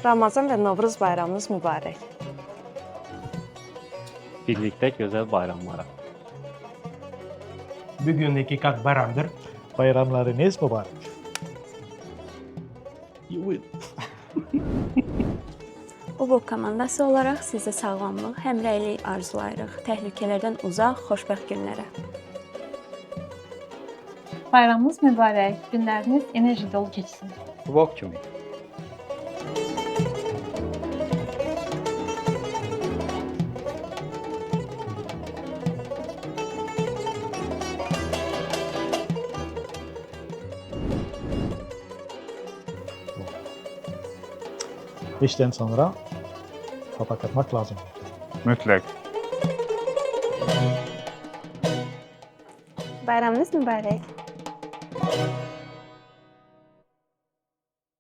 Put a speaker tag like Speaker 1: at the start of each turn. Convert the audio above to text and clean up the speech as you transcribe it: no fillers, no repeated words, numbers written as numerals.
Speaker 1: Ramazan və Novruz bayramınız mübarək.
Speaker 2: Birlikte güzel bayramlara.
Speaker 3: Bugünkü как bayramdır.
Speaker 4: Bayramlarınız mübarek.
Speaker 5: Ubok komandası olaraq sizə sağlamlıq, həmrəylik arzulayırıq. Təhlükələrdən uzaq, xoşbəxt günlərə.
Speaker 6: Bayramınız mübarək, günləriniz enerji dolu keçsin.
Speaker 2: Bok kimi.
Speaker 4: İşten sonra kapak atmak lazım.
Speaker 7: Mütləq.
Speaker 1: Bayramınız mübarək.